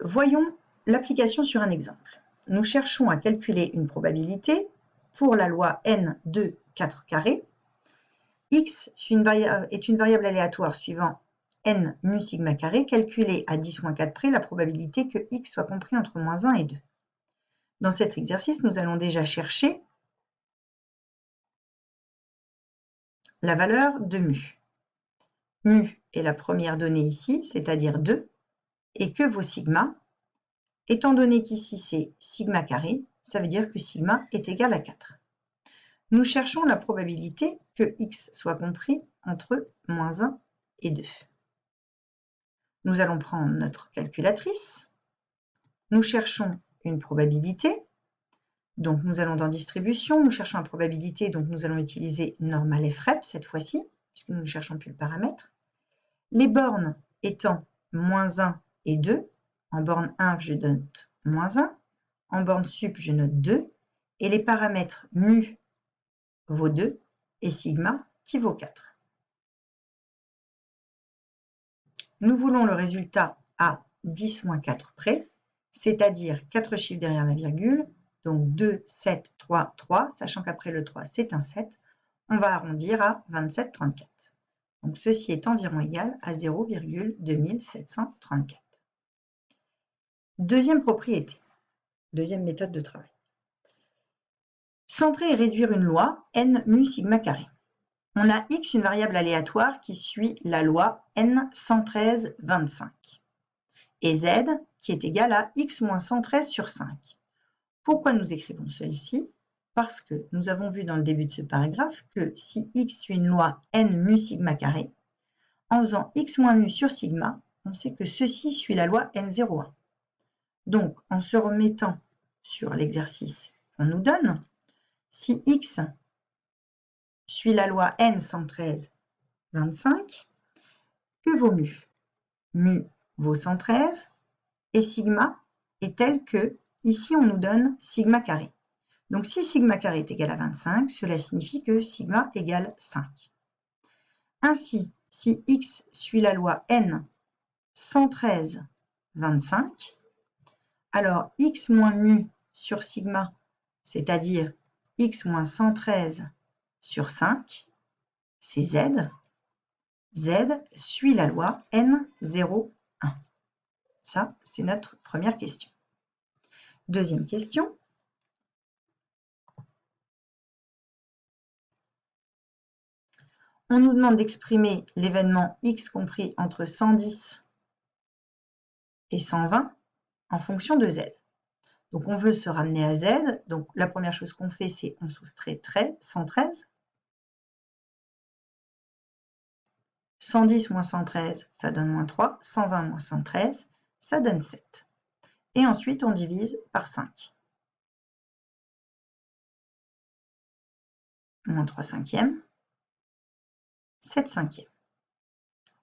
Voyons l'application sur un exemple. Nous cherchons à calculer une probabilité pour la loi n de 4 carrés. X est une variable aléatoire suivant n mu sigma carré, calculée à 10-4 près la probabilité que x soit compris entre moins 1 et 2. Dans cet exercice, nous allons déjà chercher la valeur de mu. Mu est la première donnée ici, c'est-à-dire 2, et que vaut sigma? Étant donné qu'ici c'est sigma carré, ça veut dire que sigma est égal à 4. Nous cherchons la probabilité que x soit compris entre moins 1 et 2. Nous allons prendre notre calculatrice. Nous cherchons une probabilité. Donc nous allons dans distribution, nous cherchons la probabilité, donc nous allons utiliser normal FREP cette fois-ci, puisque nous ne cherchons plus le paramètre. Les bornes étant moins 1 et 2, en borne 1 je note moins 1, en borne sup je note 2, et les paramètres mu vaut 2 et sigma qui vaut 4. Nous voulons le résultat à 10-4 près, c'est-à-dire 4 chiffres derrière la virgule, donc 2, 7, 3, 3, sachant qu'après le 3 c'est un 7, on va arrondir à 27,34. Donc ceci est environ égal à 0,2734. Deuxième propriété, deuxième méthode de travail. Centrer et réduire une loi n mu sigma carré. On a x, une variable aléatoire qui suit la loi n 113,25. Et z qui est égal à x moins 113 sur 5. Pourquoi nous écrivons celle-ci? Parce que nous avons vu dans le début de ce paragraphe que si x suit une loi n mu sigma carré, en faisant x moins mu sur sigma, on sait que ceci suit la loi n01. Donc, en se remettant sur l'exercice qu'on nous donne, si x suit la loi n 113,25, que vaut mu? Mu vaut 113 et sigma est tel que, ici on nous donne sigma carré. Donc si sigma carré est égal à 25, cela signifie que sigma égale 5. Ainsi, si x suit la loi n 113,25, alors x moins mu sur sigma, c'est-à-dire x moins 113 sur 5, c'est z. Z suit la loi N01. Ça, c'est notre première question. Deuxième question. On nous demande d'exprimer l'événement x compris entre 110 et 120 en fonction de z. Donc on veut se ramener à z. Donc la première chose qu'on fait, c'est on soustrait 113. 110 moins 113, ça donne moins 3. 120 moins 113, ça donne 7. Et ensuite, on divise par 5. Moins 3 cinquièmes, 7 cinquièmes.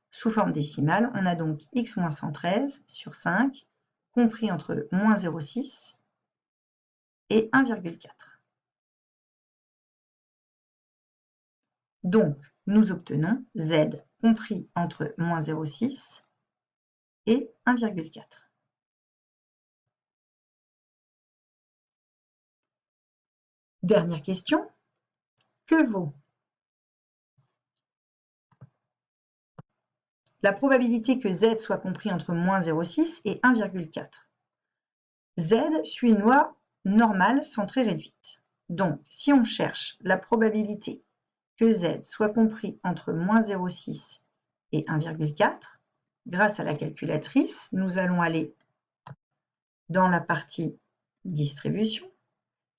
Sous forme décimale, on a donc x moins 113 sur 5, compris entre moins 0,6 et 1,4. Donc, nous obtenons z compris entre moins 0,6 et 1,4. Dernière question, que vaut la probabilité que z soit compris entre moins 0,6 et 1,4? Z suit une loi normale centrée réduite. Donc, si on cherche la probabilité que z soit compris entre moins 0,6 et 1,4, grâce à la calculatrice, nous allons aller dans la partie distribution.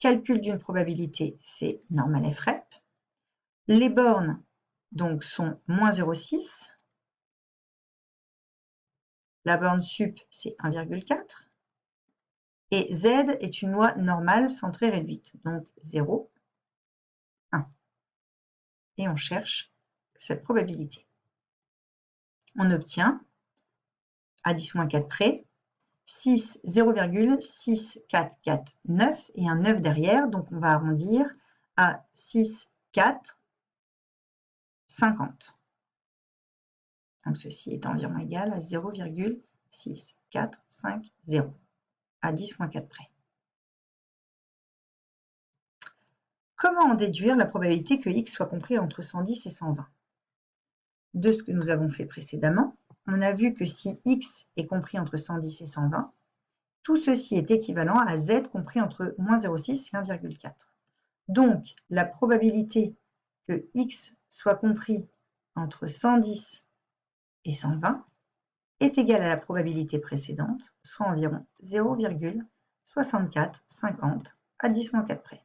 Calcul d'une probabilité, c'est normal FREP. Les bornes donc sont moins 0,6. La borne sup, c'est 1,4. Et z est une loi normale centrée réduite, donc 0, 1. Et on cherche cette probabilité. On obtient, à 10-4 près, 0,6449 et un 9 derrière, donc on va arrondir à 6,450. Donc ceci est environ égal à 0,6449. 6, 4, 5, 0, à 10 moins 4 près. Comment en déduire la probabilité que x soit compris entre 110 et 120? De ce que nous avons fait précédemment, on a vu que si x est compris entre 110 et 120, tout ceci est équivalent à z compris entre moins 0,6 et 1,4. Donc, la probabilité que x soit compris entre 110 et 120 est égale à la probabilité précédente, soit environ 0,6450 à 10 moins 4 près.